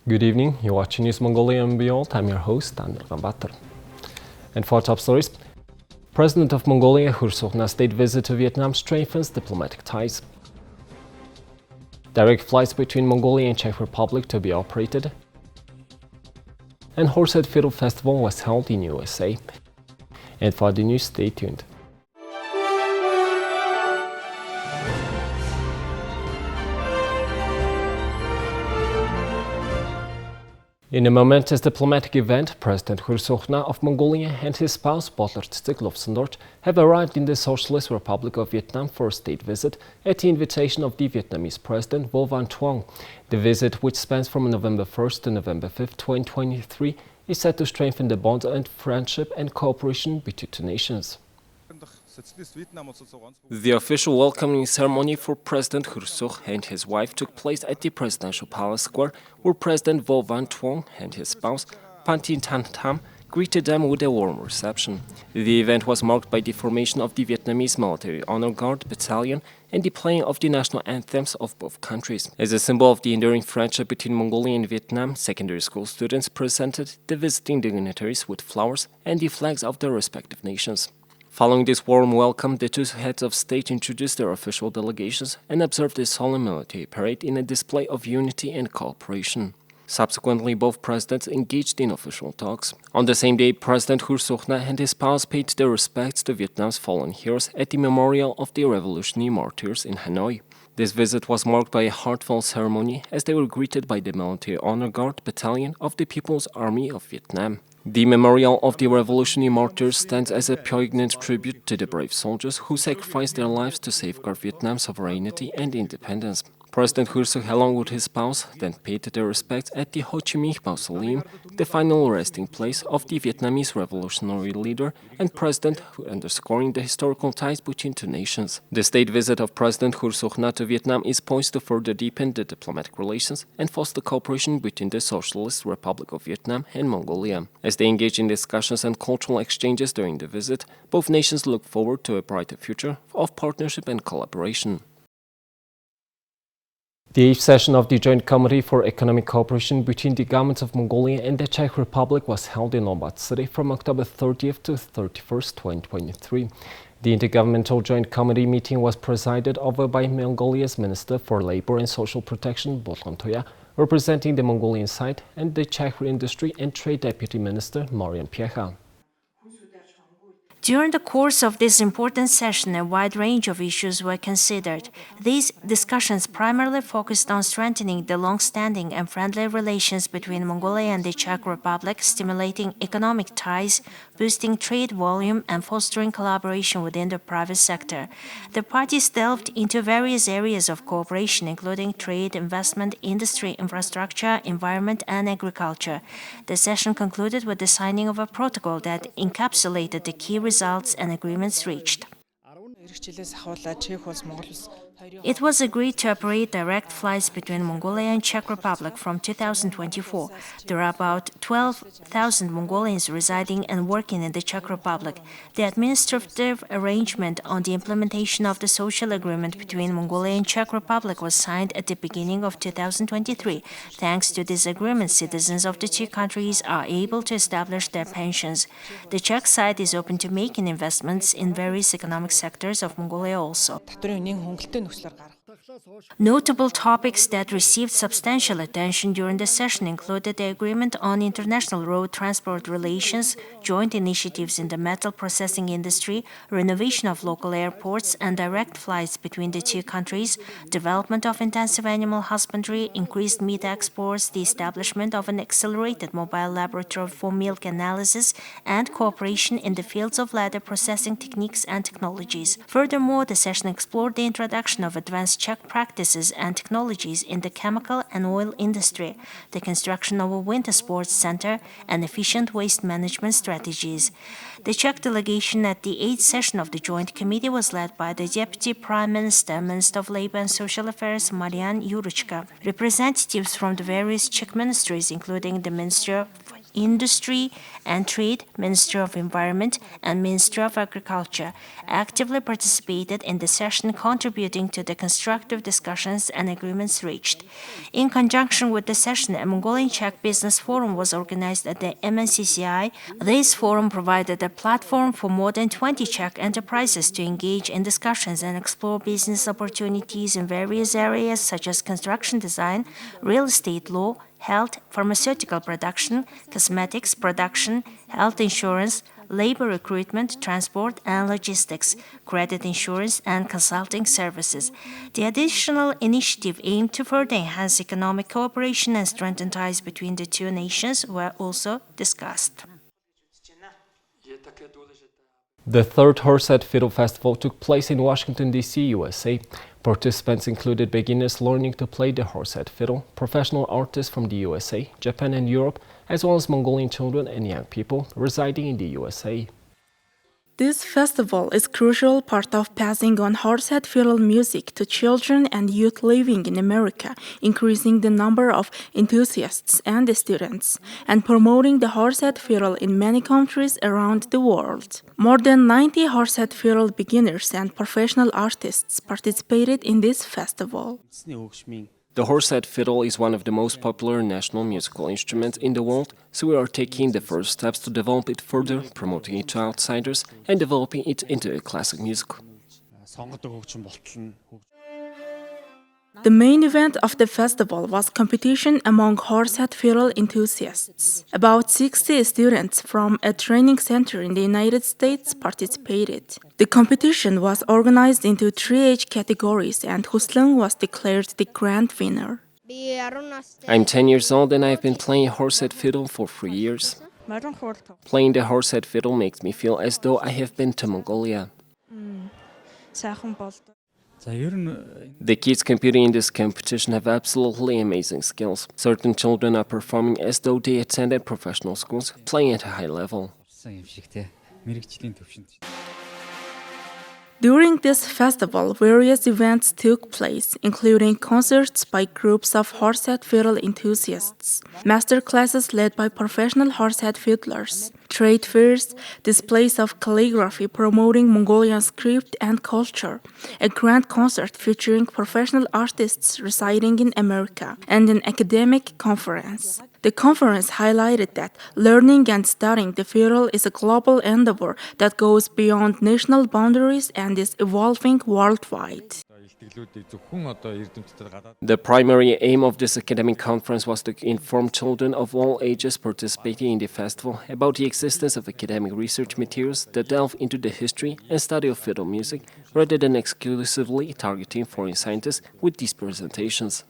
Good evening, you're watching News Mongolia and World. I'm your host, Daniel Gambatar. And for top stories, President of Mongolia Khurelsukh state visit to Vietnam strengthens diplomatic ties. Direct flights between Mongolia and Czech Republic to be operated. And Horsehead Fiddle Festival was held in USA. And for the news, stay tuned. In a momentous diplomatic event, President Ukhnaa of Mongolia and his spouse Khurelsukh have arrived in the Socialist Republic of Vietnam for a state visit at the invitation of the Vietnamese President Vo Van Thuong. The visit, which spans from November 1st to November 5th, 2023, is set to strengthen the bond and friendship and cooperation between two nations. The official welcoming ceremony for President Khurelsukh and his wife took place at the Presidential Palace Square, where President Vo Van Thuong and his spouse Phantin Thanh Tham greeted them with a warm reception. The event was marked by the formation of the Vietnamese Military Honor Guard Battalion and the playing of the national anthems of both countries. As a symbol of the enduring friendship between Mongolia and Vietnam, secondary school students presented the visiting dignitaries with flowers and the flags of their respective nations. Following this warm welcome, the two heads of state introduced their official delegations and observed a solemn military parade in a display of unity and cooperation. Subsequently, both presidents engaged in official talks. On the same day, President Khurelsukh and his spouse paid their respects to Vietnam's fallen heroes at the Memorial of the Revolutionary Martyrs in Hanoi. This visit was marked by a heartfelt ceremony as they were greeted by the Military Honor Guard Battalion of the People's Army of Vietnam. The Memorial of the Revolutionary Martyrs stands as a poignant tribute to the brave soldiers who sacrificed their lives to safeguard Vietnam's sovereignty and independence. President Khurelsukh, along with his spouse, then paid their respects at the Ho Chi Minh Mausoleum, the final resting place of the Vietnamese revolutionary leader and president, underscoring the historical ties between two nations. The state visit of President Khurelsukh to Vietnam is poised to further deepen the diplomatic relations and foster cooperation between the Socialist Republic of Vietnam and Mongolia. As they engage in discussions and cultural exchanges during the visit, both nations look forward to a brighter future of partnership and collaboration. The 8th session of the Joint Committee for Economic Cooperation between the governments of Mongolia and the Czech Republic was held in Lombardy City from October 30th to 31st, 2023. The Intergovernmental Joint Committee meeting was presided over by Mongolia's Minister for Labor and Social Protection, Botlan Toya, representing the Mongolian side, and the Czech Industry and Trade Deputy Minister, Marian Piecha. During the course of this important session, a wide range of issues were considered. These discussions primarily focused on strengthening the long-standing and friendly relations between Mongolia and the Czech Republic, stimulating economic ties, boosting trade volume, and fostering collaboration within the private sector. The parties delved into various areas of cooperation, including trade, investment, industry, infrastructure, environment, and agriculture. The session concluded with the signing of a protocol that encapsulated the key results and agreements reached. It was agreed to operate direct flights between Mongolia and Czech Republic from 2024. There are about 12,000 Mongolians residing and working in the Czech Republic. The administrative arrangement on the implementation of the social agreement between Mongolia and Czech Republic was signed at the beginning of 2023. Thanks to this agreement, citizens of the two countries are able to establish their pensions. The Czech side is open to making investments in various economic sectors of Mongolia also. Notable topics that received substantial attention during the session included the agreement on international road transport relations, joint initiatives in the metal processing industry, renovation of local airports and direct flights between the two countries, development of intensive animal husbandry, increased meat exports, the establishment of an accelerated mobile laboratory for milk analysis, and cooperation in the fields of leather processing techniques and technologies. Furthermore, the session explored the introduction of advanced Czech practices and technologies in the chemical and oil industry, the construction of a winter sports center, and efficient waste management strategies. The Czech delegation at the 8th session of the Joint Committee was led by the Deputy Prime Minister, Minister of Labor and Social Affairs, Marian Jurečka. Representatives from the various Czech ministries, including the Minister Industry and Trade, Ministry of Environment, and Ministry of Agriculture actively participated in the session, contributing to the constructive discussions and agreements reached. In conjunction with the session, a Mongolian Czech Business Forum was organized at the MNCCI. This forum provided a platform for more than 20 Czech enterprises to engage in discussions and explore business opportunities in various areas such as construction design, real estate law, health, pharmaceutical production, cosmetics production, health insurance, labor recruitment, transport and logistics, credit insurance, and consulting services. The additional initiative aimed to further enhance economic cooperation and strengthen ties between the two nations were also discussed. The third Horsehead Fiddle Festival took place in Washington, D.C., USA. Participants included beginners learning to play the Horsehead fiddle, professional artists from the USA, Japan and Europe, as well as Mongolian children and young people residing in the USA. This festival is a crucial part of passing on Horsehead fiddle music to children and youth living in America, increasing the number of enthusiasts and students, and promoting the Horsehead fiddle in many countries around the world. More than 90 Horsehead fiddle beginners and professional artists participated in this festival. The Horsehead fiddle is one of the most popular national musical instruments in the world, so we are taking the first steps to develop it further, promoting it to outsiders, and developing it into a classic music. The main event of the festival was competition among Horsehead fiddle enthusiasts. About 60 students from a training center in the United States participated. The competition was organized into 3 age categories, and Khurelsukh was declared the grand winner. I'm 10 years old and I've been playing Horsehead fiddle for 3 years. Playing the Horsehead fiddle makes me feel as though I have been to Mongolia. The kids competing in this competition have absolutely amazing skills. Certain children are performing as though they attended professional schools, playing at a high level. During this festival, various events took place, including concerts by groups of Horsehead fiddle enthusiasts, master classes led by professional Horsehead fiddlers, trade fairs, displays of calligraphy promoting Mongolian script and culture, a grand concert featuring professional artists residing in America, and an academic conference. The conference highlighted that learning and studying the fiddle is a global endeavor that goes beyond national boundaries and is evolving worldwide. The primary aim of this academic conference was to inform children of all ages participating in the festival about the existence of academic research materials that delve into the history and study of fiddle music, rather than exclusively targeting foreign scientists with these presentations.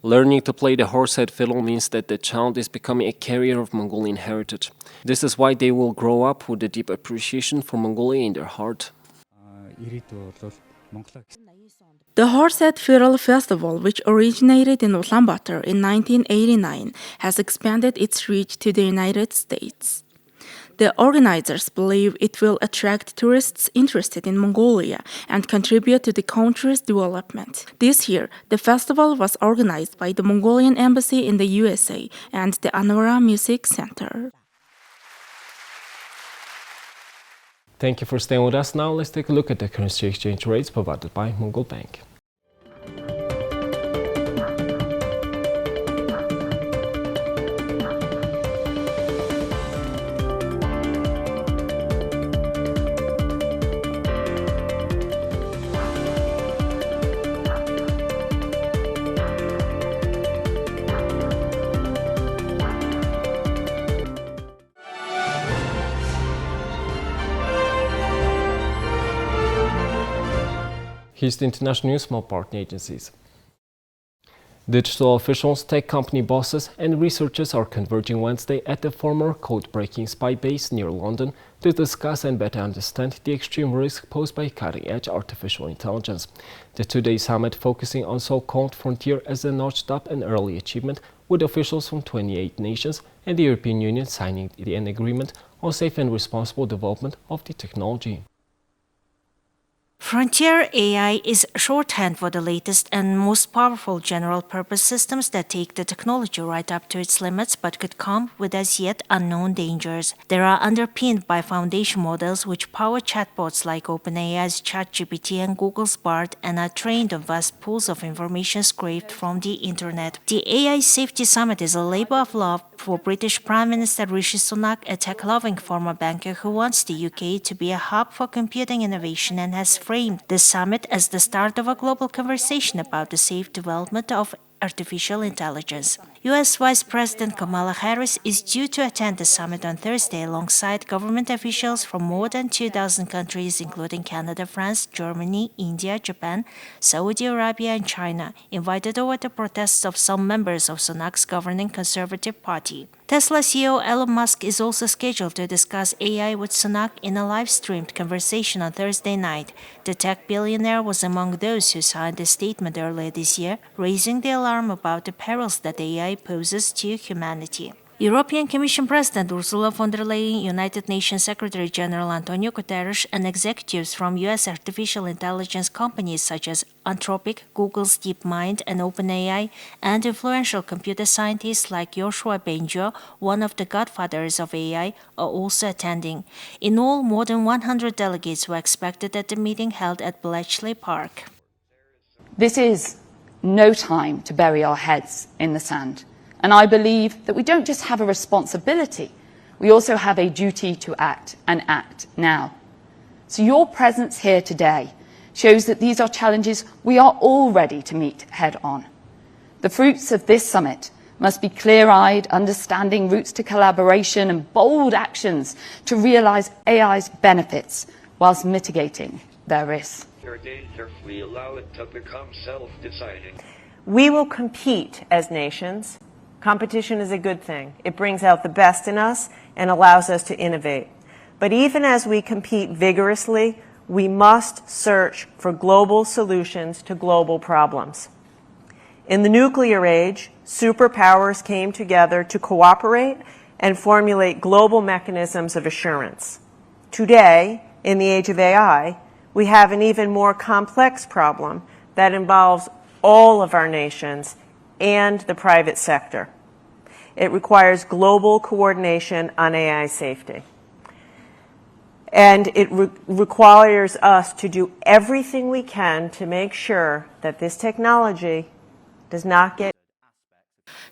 Learning to play the Horsehead fiddle means that the child is becoming a carrier of Mongolian heritage. This is why they will grow up with a deep appreciation for Mongolia in their heart. The Horsehead Fiddle Festival, which originated in Ulaanbaatar in 1989, has expanded its reach to the United States. The organizers believe it will attract tourists interested in Mongolia and contribute to the country's development. This year, the festival was organized by the Mongolian Embassy in the USA and the Anvara Music Center. Thank you for staying with us. Now let's take a look at the currency exchange rates provided by Mongol Bank. Here's the international news from our partner agencies. Digital officials, tech company bosses and researchers are converging Wednesday at the former code-breaking spy base near London to discuss and better understand the extreme risk posed by cutting-edge artificial intelligence. The two-day summit focusing on so-called frontier as a notched up an early achievement, with officials from 28 nations and the European Union signing an agreement on safe and responsible development of the technology. Frontier AI is shorthand for the latest and most powerful general-purpose systems that take the technology right up to its limits but could come with as yet unknown dangers. They are underpinned by foundation models which power chatbots like OpenAI's ChatGPT and Google's Bard and are trained on vast pools of information scraped from the internet. The AI Safety Summit is a labor of love for British Prime Minister Rishi Sunak, a tech-loving former banker who wants the UK to be a hub for computing innovation and has framed the summit as the start of a global conversation about the safe development of artificial intelligence. U.S. Vice President Kamala Harris is due to attend the summit on Thursday alongside government officials from more than 2,000 countries including Canada, France, Germany, India, Japan, Saudi Arabia and China, invited over the protests of some members of Sunak's governing Conservative Party. Tesla CEO Elon Musk is also scheduled to discuss AI with Sunak in a live-streamed conversation on Thursday night. The tech billionaire was among those who signed a statement earlier this year, raising the alarm about the perils that AI poses to humanity. European Commission President Ursula von der Leyen, United Nations Secretary General Antonio Guterres, and executives from U.S. artificial intelligence companies such as Anthropic, Google's DeepMind, and OpenAI, and influential computer scientists like Yoshua Bengio, one of the godfathers of AI, are also attending. In all, more than 100 delegates were expected at the meeting held at Bletchley Park. This is no time to bury our heads in the sand. And I believe that we don't just have a responsibility, we also have a duty to act, and act now. So your presence here today shows that these are challenges we are all ready to meet head on. The fruits of this summit must be clear-eyed, understanding routes to collaboration and bold actions to realise AI's benefits whilst mitigating their risks. We allow it to become self-deciding. We will compete as nations. Competition is a good thing. It brings out the best in us and allows us to innovate. But even as we compete vigorously, we must search for global solutions to global problems. In the nuclear age, superpowers came together to cooperate and formulate global mechanisms of assurance. Today, in the age of AI, we have an even more complex problem that involves all of our nations and the private sector. It requires global coordination on AI safety. And it requires us to do everything we can to make sure that this technology does not get.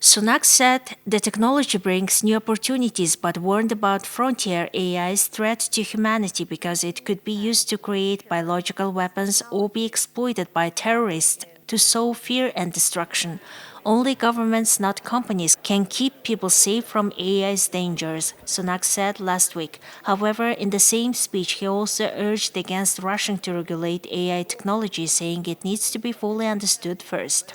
Sunak said the technology brings new opportunities but warned about frontier AI's threat to humanity because it could be used to create biological weapons or be exploited by terrorists to sow fear and destruction. Only governments, not companies, can keep people safe from AI's dangers, Sunak said last week. However, in the same speech, he also urged against rushing to regulate AI technology, saying it needs to be fully understood first.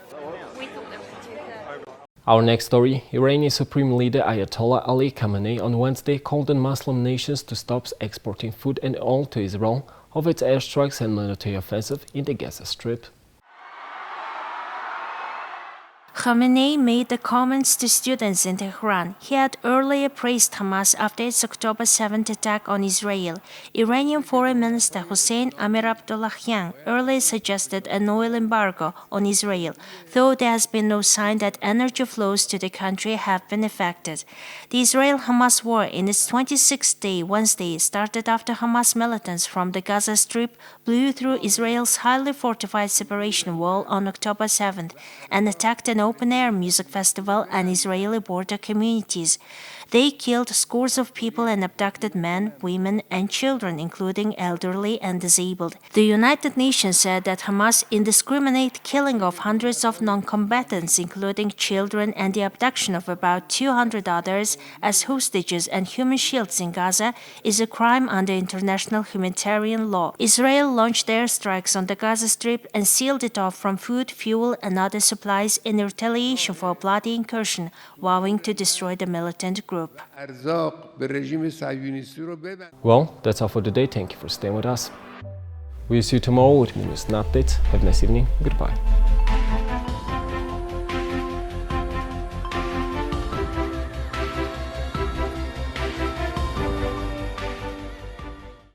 Our next story, Iranian Supreme Leader Ayatollah Ali Khamenei on Wednesday called on Muslim nations to stop exporting food and oil to Israel over its airstrikes and military offensive in the Gaza Strip. Khamenei made the comments to students in Tehran. He had earlier praised Hamas after its October 7th attack on Israel. Iranian Foreign Minister Hossein Amir-Abdollahian earlier suggested an oil embargo on Israel, though there has been no sign that energy flows to the country have been affected. The Israel-Hamas war in its 26th day Wednesday started after Hamas militants from the Gaza Strip blew through Israel's highly fortified separation wall on October 7th and attacked an open-air music festival and Israeli border communities. They killed scores of people and abducted men, women, and children, including elderly and disabled. The United Nations said that Hamas' indiscriminate killing of hundreds of non-combatants, including children, and the abduction of about 200 others as hostages and human shields in Gaza is a crime under international humanitarian law. Israel launched airstrikes on the Gaza Strip and sealed it off from food, fuel, and other supplies in retaliation for a bloody incursion, vowing to destroy the militant group. Well, that's all for today. Thank you for staying with us. We'll see you tomorrow with more news and updates. Have a nice evening. Goodbye.